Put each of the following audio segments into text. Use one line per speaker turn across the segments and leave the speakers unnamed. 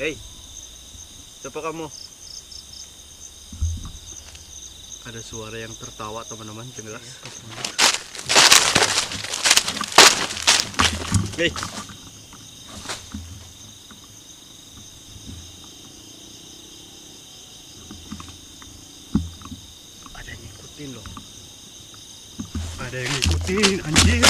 Hei, siapa kamu? Ada suara yang tertawa teman-teman, jelas. Hei, ada yang ngikutin loh. Ada yang ngikutin, anjir.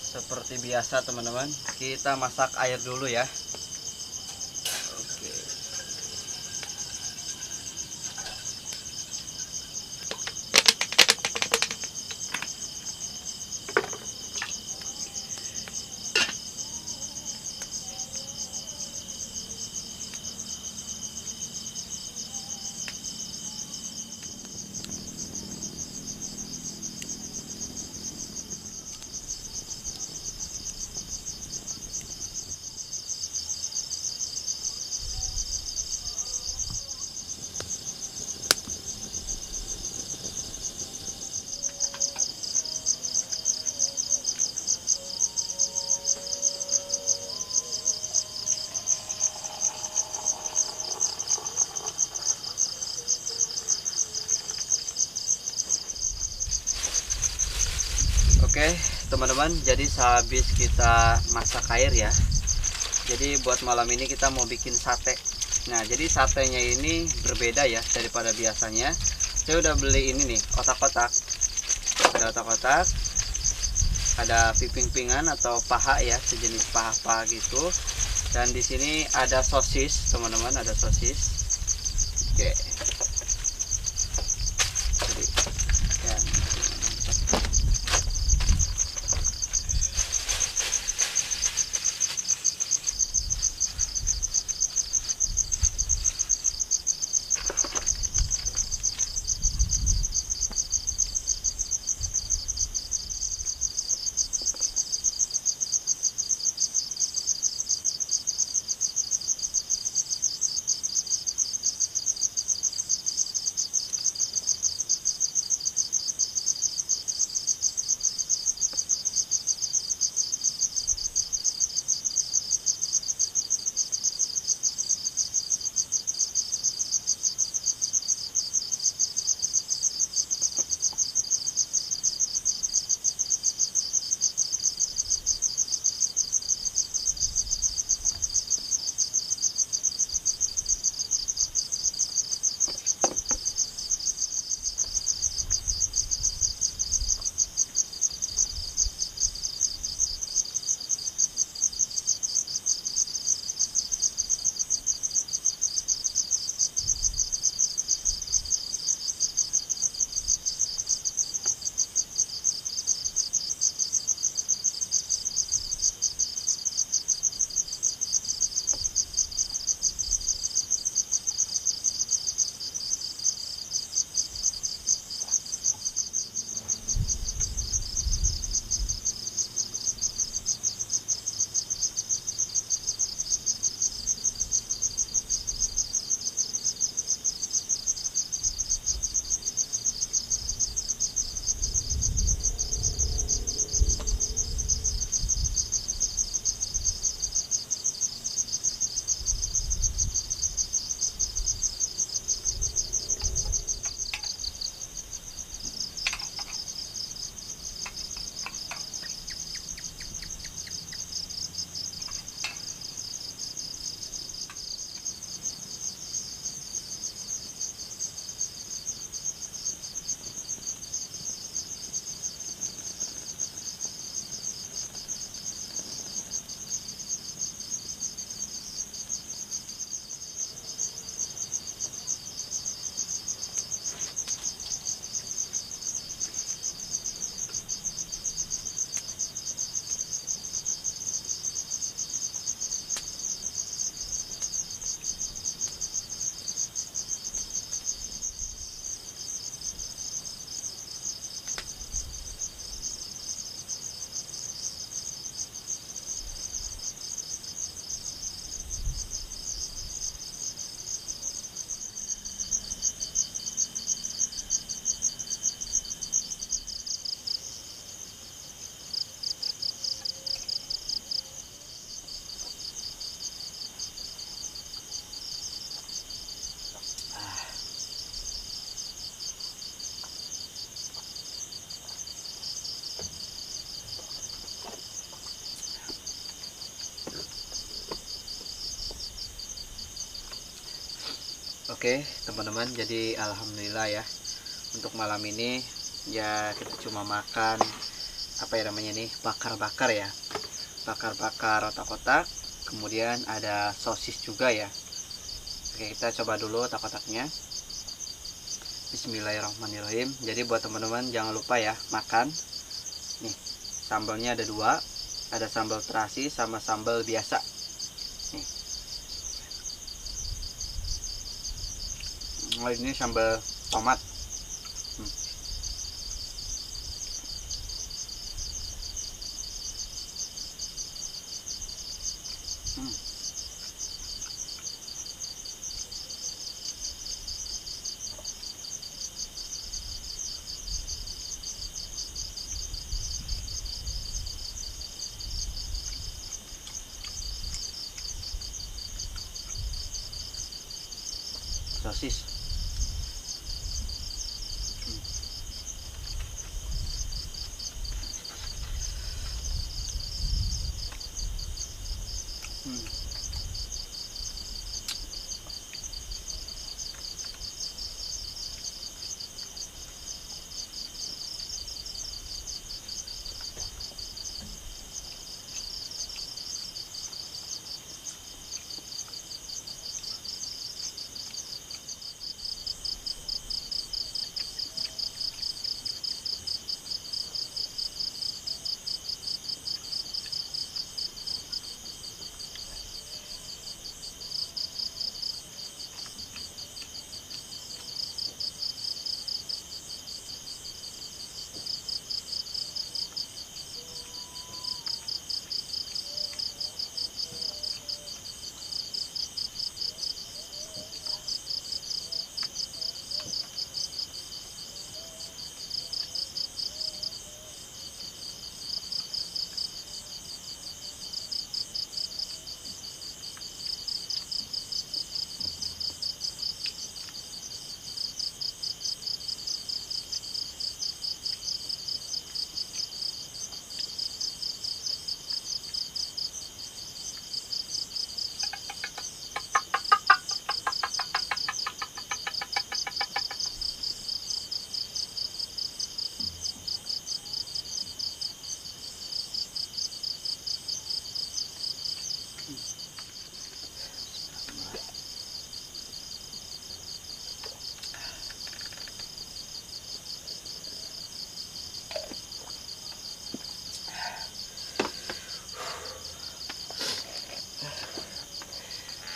Seperti biasa teman-teman, kita masak air dulu ya. Oke. Oke teman-teman, jadi sehabis kita masak air ya, jadi buat malam ini kita mau bikin sate. Nah jadi satenya ini berbeda ya daripada biasanya. Saya udah beli ini nih, otak-otak. Ada otak-otak, ada piping-pingan atau paha ya, sejenis paha-paha gitu. Dan di sini ada sosis teman-teman, ada sosis. Oke. Jadi, ya. Oke teman-teman, jadi alhamdulillah ya, untuk malam ini ya kita cuma makan apa ya namanya nih, bakar-bakar ya, bakar-bakar otak-otak, kemudian ada sosis juga ya. Oke, kita coba dulu otak-otaknya. Bismillahirrahmanirrahim. Jadi buat teman-teman jangan lupa ya makan. Nih, sambalnya ada dua, ada sambal terasi sama sambal biasa. Nih. Oh, ini sambal tomat. Hmm. Hmm. Sosis. Hmm.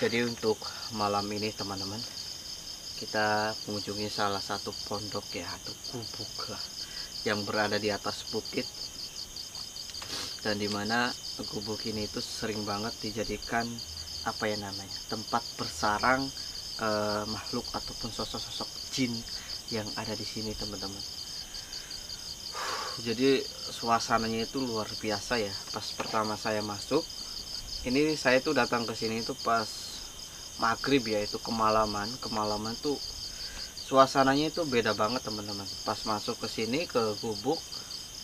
Jadi untuk malam ini teman-teman, kita mengunjungi salah satu pondok ya, atau gubuk lah, yang berada di atas bukit, dan dimana gubuk ini itu sering banget dijadikan apa ya namanya, tempat bersarang makhluk ataupun sosok-sosok jin yang ada di sini teman-teman. Jadi suasananya itu luar biasa ya. Pas pertama saya masuk, ini saya tuh datang ke sini itu pas maghrib ya, itu kemalaman tuh suasananya itu beda banget teman-teman. Pas masuk ke sini ke gubuk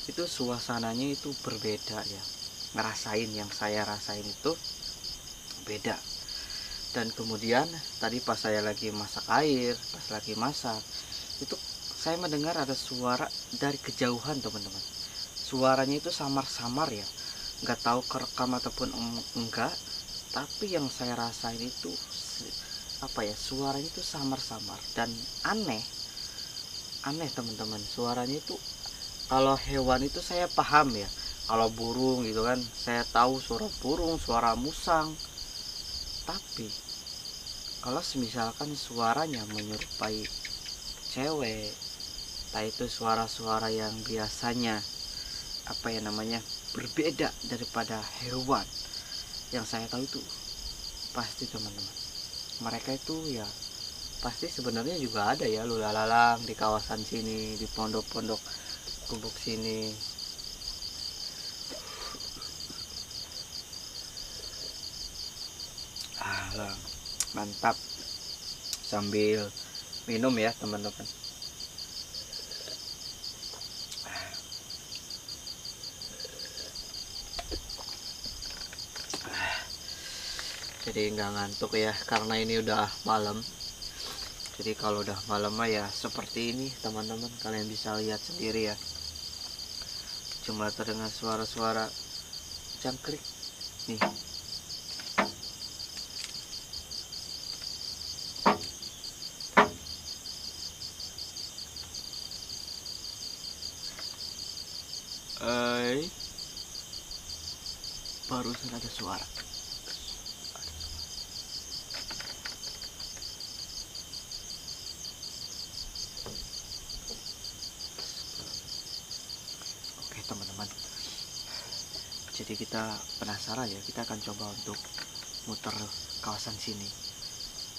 itu suasananya itu berbeda ya, ngerasain yang saya rasain itu beda. Dan kemudian tadi pas saya lagi masak air, pas lagi masak itu saya mendengar ada suara dari kejauhan teman-teman. Suaranya itu samar-samar ya, nggak tahu kerekam ataupun enggak, tapi yang saya rasain itu apa ya, suaranya itu samar-samar dan aneh teman-teman. Suaranya itu kalau hewan itu saya paham ya, kalau burung gitu kan saya tahu suara burung, suara musang. Tapi kalau misalkan suaranya menyerupai cewek, nah itu suara-suara yang biasanya apa ya namanya, berbeda daripada hewan yang saya tahu itu pasti teman-teman, mereka itu ya pasti sebenarnya juga ada ya lulalalang di kawasan sini, di pondok-pondok gubuk sini. Mantap sambil minum ya teman-teman. Jadi nggak ngantuk ya, karena ini udah malam. Jadi kalau udah malam ya seperti ini teman-teman, kalian bisa lihat sendiri ya, cuma terdengar suara-suara jangkrik nih. Barusan ada suara. Oke teman-teman, jadi kita penasaran ya, kita akan coba untuk muter kawasan sini.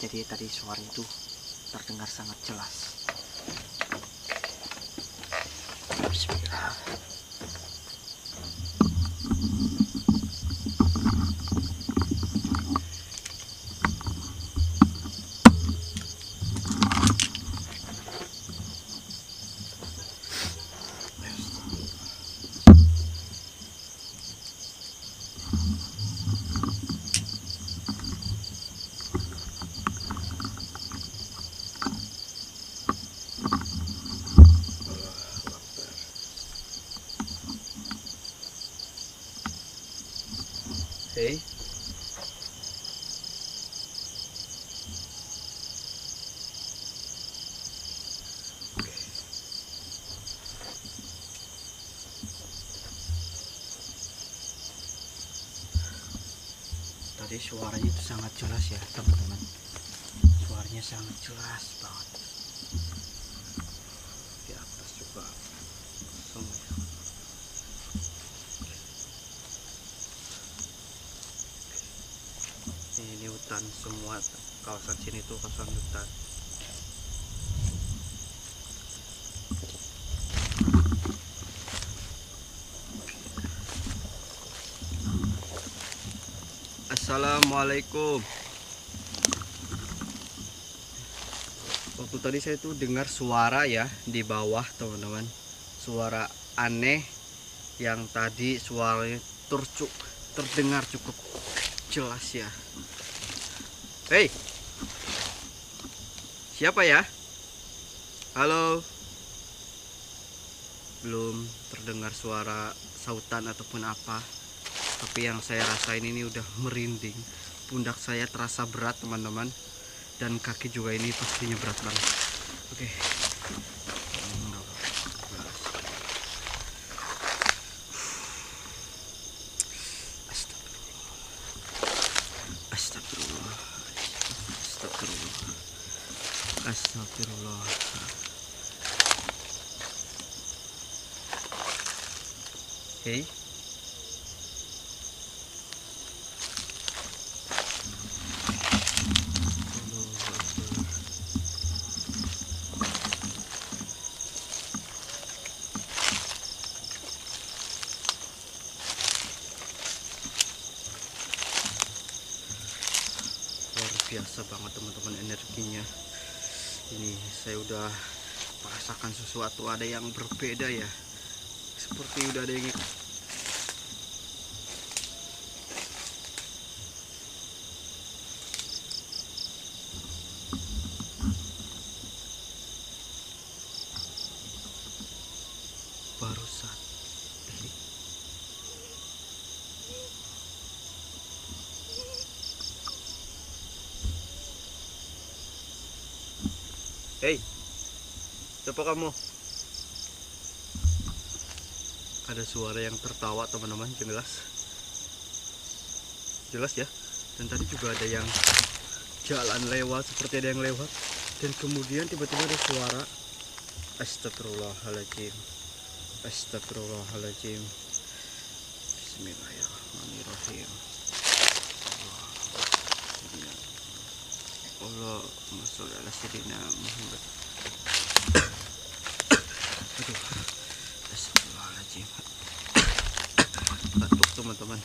Jadi tadi suara itu terdengar sangat jelas. Bismillah. Hey. Tadi suaranya itu sangat jelas ya teman-teman, suaranya sangat jelas banget. Di atas juga semua. Ini hutan semua, kawasan sini tuh kawasan hutan. Assalamualaikum. Waktu tadi saya tuh dengar suara ya di bawah teman-teman, suara aneh yang tadi suaranya terdengar cukup jelas ya. Hei, siapa ya? Halo. Belum terdengar suara sautan ataupun apa, tapi yang saya rasain ini udah merinding. Pundak saya terasa berat teman-teman, dan kaki juga ini pastinya berat banget. Oke. Astagfirullah. Hey. Luar biasa banget teman-teman energinya. Ini saya udah merasakan sesuatu, ada yang berbeda ya, seperti udah ada yang barusan. Hei, siapa kamu? Ada suara yang tertawa teman-teman, jelas ya. Dan tadi juga ada yang jalan lewat, seperti ada yang lewat, dan kemudian tiba-tiba ada suara. Astagfirullahaladzim. Astagfirullahaladzim. Bismillahirrahmanirrahim. Allahumma sholli ala sayyidina Muhammad. Aduh, astagfirullahaladzim. Batuk teman-teman.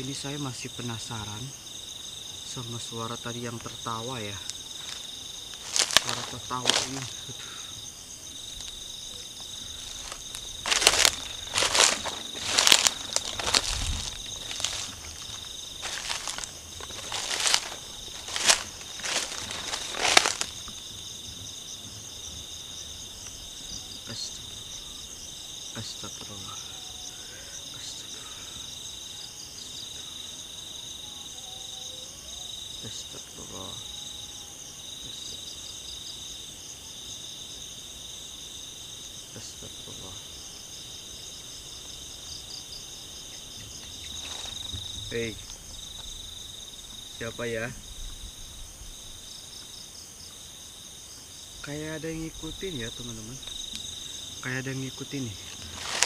Ini saya masih penasaran sama suara tadi yang tertawa ya. Suara tertawa ini. Aduh. Astagfirullah. Astagfirullah. Astagfirullah. Hei, siapa ya? Kayak ada yang ngikutin ya teman-teman. Kayak ada yang ngikutin nih.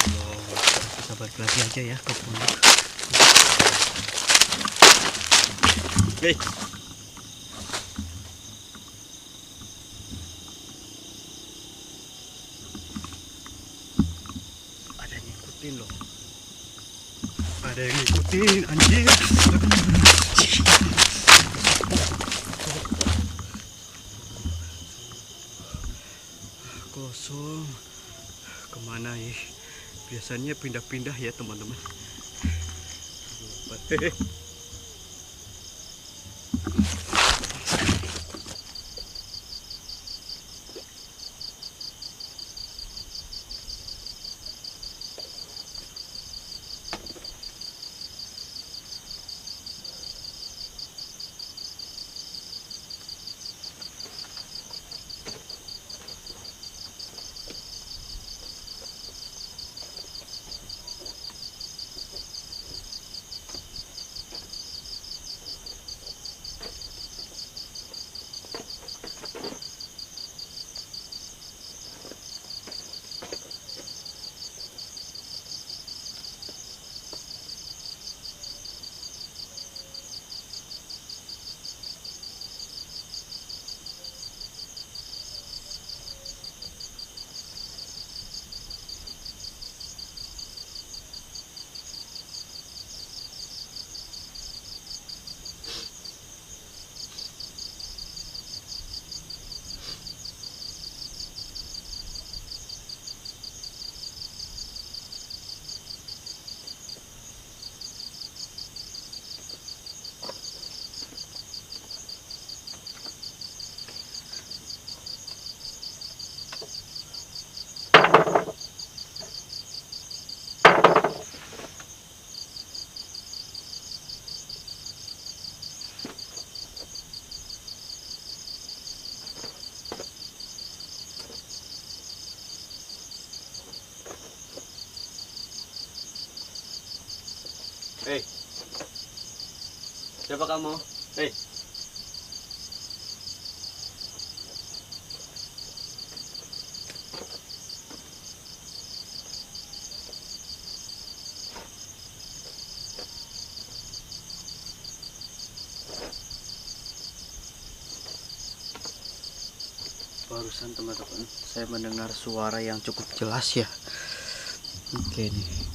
Oh, kita balik lagi aja ya ke pondok. Hei. Ada yang ngikutin loh. Ada yang ngikutin anjir. Kosong. Kemana ya? Biasanya pindah-pindah ya teman-teman. Hei, siapa kamu? Hei, barusan teman-teman saya mendengar suara yang cukup jelas ya. Oke nih.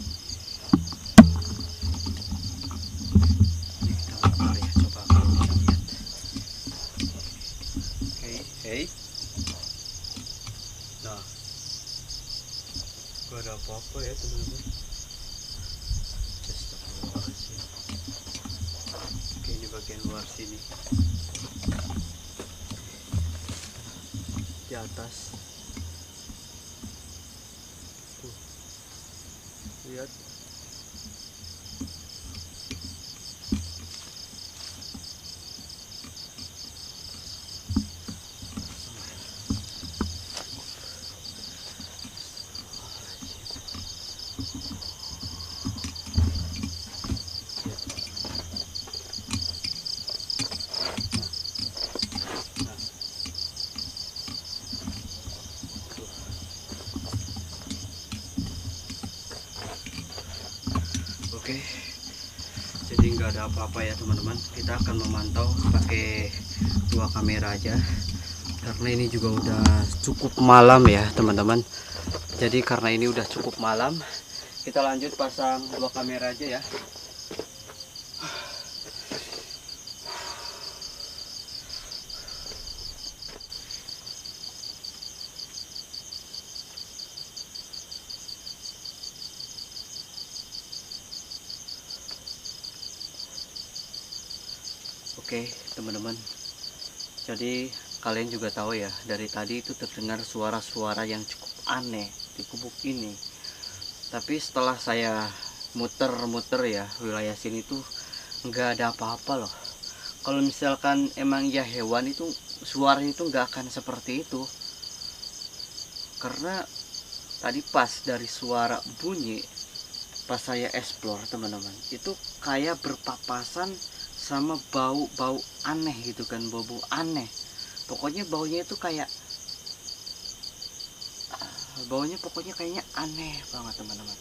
Hei, nah, gak ada apa-apa ya teman-teman. Astagfirullahaladzim. Oke, ini bagian luar sini. Di atas. Tuh, lihat. Oke, jadi nggak ada apa-apa ya teman-teman. Kita akan memantau pakai 2 kamera aja karena ini juga udah cukup malam ya teman-teman. Jadi karena ini udah cukup malam, kita lanjut pasang 2 kamera aja ya. Oke teman-teman, jadi kalian juga tahu ya, dari tadi itu terdengar suara-suara yang cukup aneh di gubuk ini. Tapi setelah saya muter-muter ya wilayah sini tuh nggak ada apa-apa loh. Kalau misalkan emang ya hewan itu suaranya itu nggak akan seperti itu. Karena tadi pas dari suara bunyi, pas saya explore teman-teman, itu kayak berpapasan sama bau-bau aneh gitu kan, bau-bau aneh. Pokoknya baunya itu kayak baunya pokoknya kayaknya aneh banget teman-teman.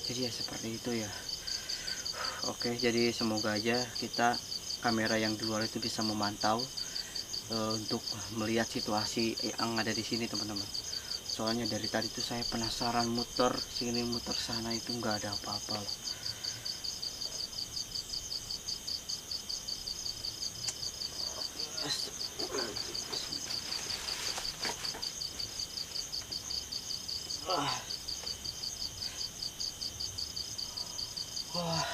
Jadi ya seperti itu ya. Oke, jadi semoga aja kita kamera yang di luar itu bisa memantau untuk melihat situasi yang ada di sini teman-teman. Soalnya dari tadi tuh saya penasaran, muter sini muter sana itu nggak ada apa-apa loh. Wah,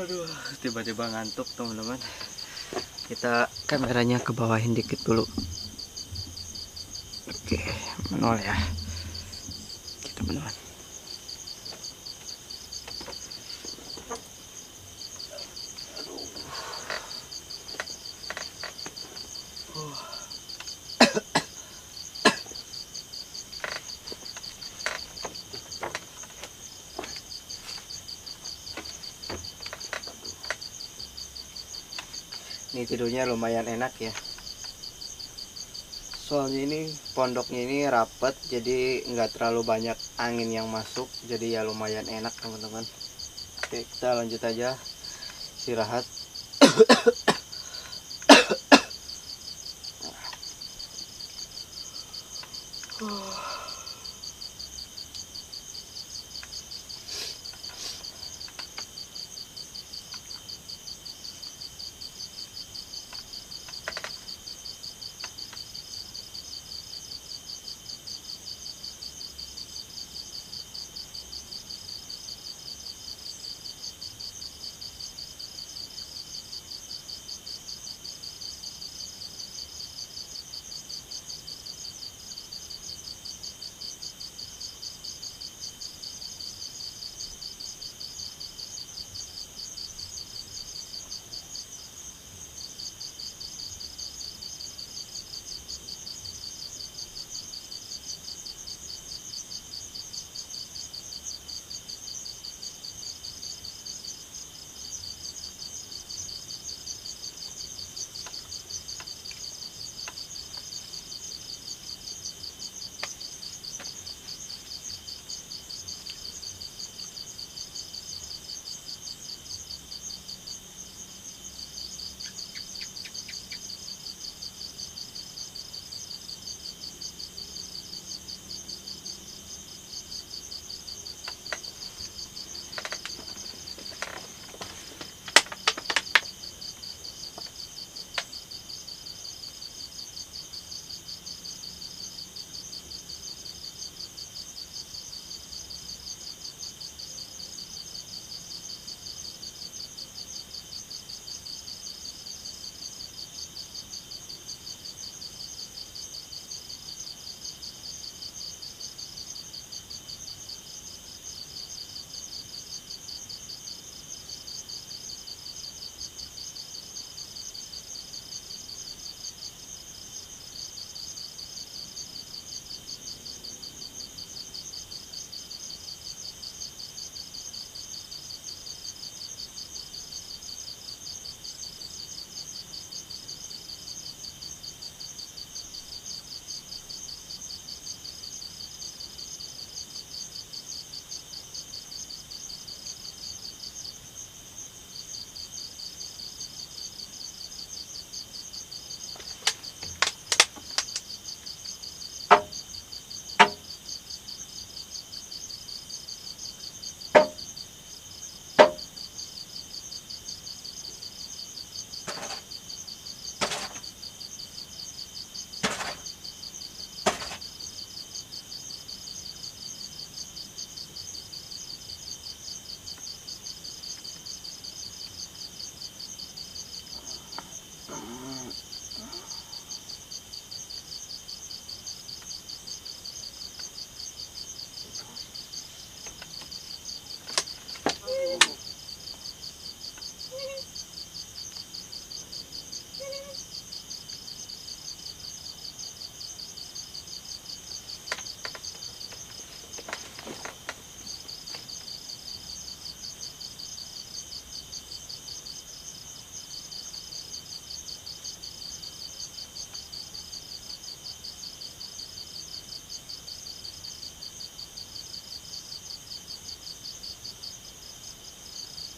aduh, tiba-tiba ngantuk teman-teman. Kita kameranya ke bawahin dikit dulu. Oke, manual ya. Oke teman-teman. Ini tidurnya lumayan enak ya. Soalnya ini pondoknya ini rapet, jadi nggak terlalu banyak angin yang masuk, jadi ya lumayan enak teman-teman. Oke, kita lanjut aja istirahat.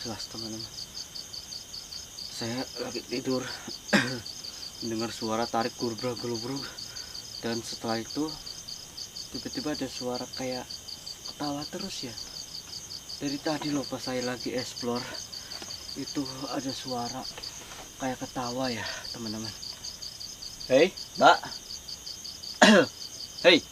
jelas teman-teman. Saya lagi tidur mendengar suara tarik gurbrag-gurbrug, dan setelah itu tiba-tiba ada suara kayak ketawa terus ya. Dari tadi loh pas saya lagi explore itu ada suara kayak ketawa ya teman-teman. Hei mbak. Hei.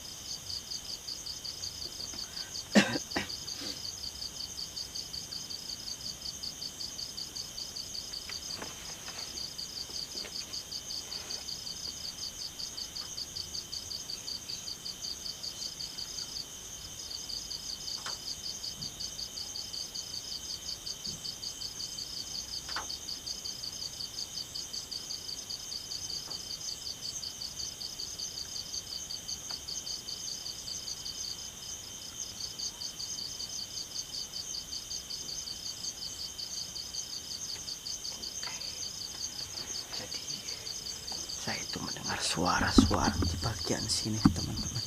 Saya itu mendengar suara-suara di bagian sini teman-teman.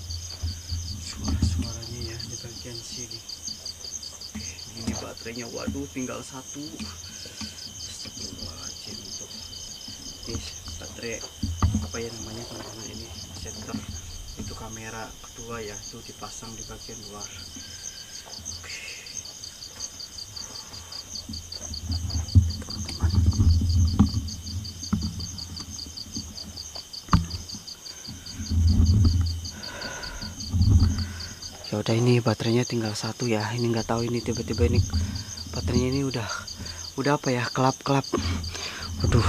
Suara-suaranya ya di bagian sini. Ini baterainya, waduh tinggal satu. Astagfirullahaladzim tuh. Ini baterai apa ya namanya teman-teman, ini center. Itu kamera kedua ya, itu dipasang di bagian luar. Ya udah, ini baterainya tinggal satu ya. Ini nggak tahu ini tiba-tiba ini baterainya ini udah apa ya, kelap-kelap. Waduh,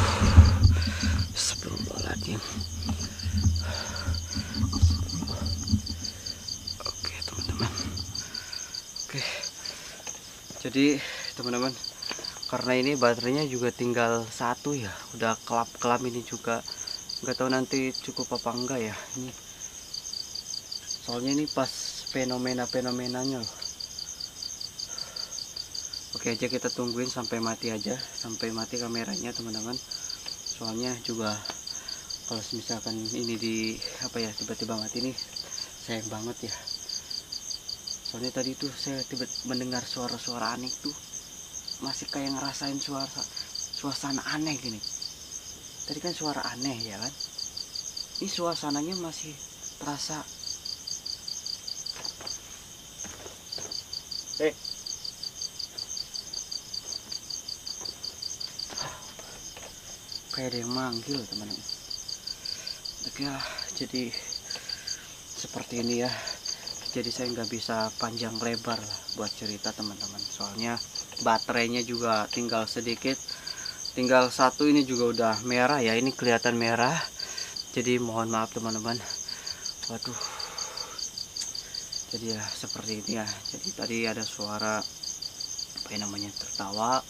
astagfirullahaladzim. Oke teman-teman, oke, jadi teman-teman, karena ini baterainya juga tinggal satu ya, udah kelap-kelap ini juga, nggak tahu nanti cukup apa enggak ya ini. Soalnya ini pas fenomena-fenomenanya loh. Oke aja, kita tungguin sampai mati aja, sampai mati kameranya teman-teman. Soalnya juga kalau misalkan ini di apa ya, tiba-tiba mati nih, sayang banget ya. Soalnya tadi tuh saya tiba mendengar suara-suara aneh tuh, masih kayak ngerasain suasana aneh gini. Tadi kan suara aneh ya kan, ini suasananya masih terasa. Kayak ada yang manggil teman-teman. Oke ya, jadi seperti ini ya. Jadi saya nggak bisa panjang lebar lah buat cerita teman-teman. Soalnya baterainya juga tinggal sedikit, tinggal satu. Ini juga udah merah ya, ini kelihatan merah. Jadi mohon maaf teman-teman. Waduh. Jadi ya seperti ini ya. Jadi tadi ada suara apa yang namanya, tertawa.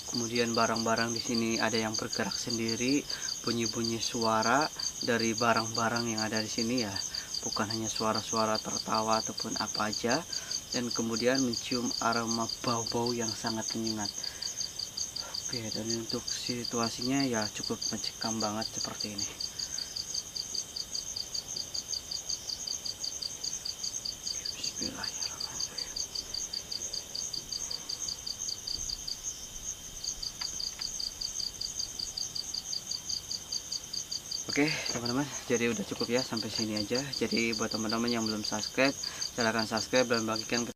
Kemudian barang-barang di sini ada yang bergerak sendiri, bunyi-bunyi suara dari barang-barang yang ada di sini ya, bukan hanya suara-suara tertawa ataupun apa aja. Dan kemudian mencium aroma bau-bau yang sangat menyengat. Oke, dan untuk situasinya ya cukup mencekam banget seperti ini. Bismillahirrahmanirrahim. Oke teman-teman, jadi udah cukup ya, sampai sini aja. Jadi buat teman-teman yang belum subscribe, silahkan subscribe dan bagikan ke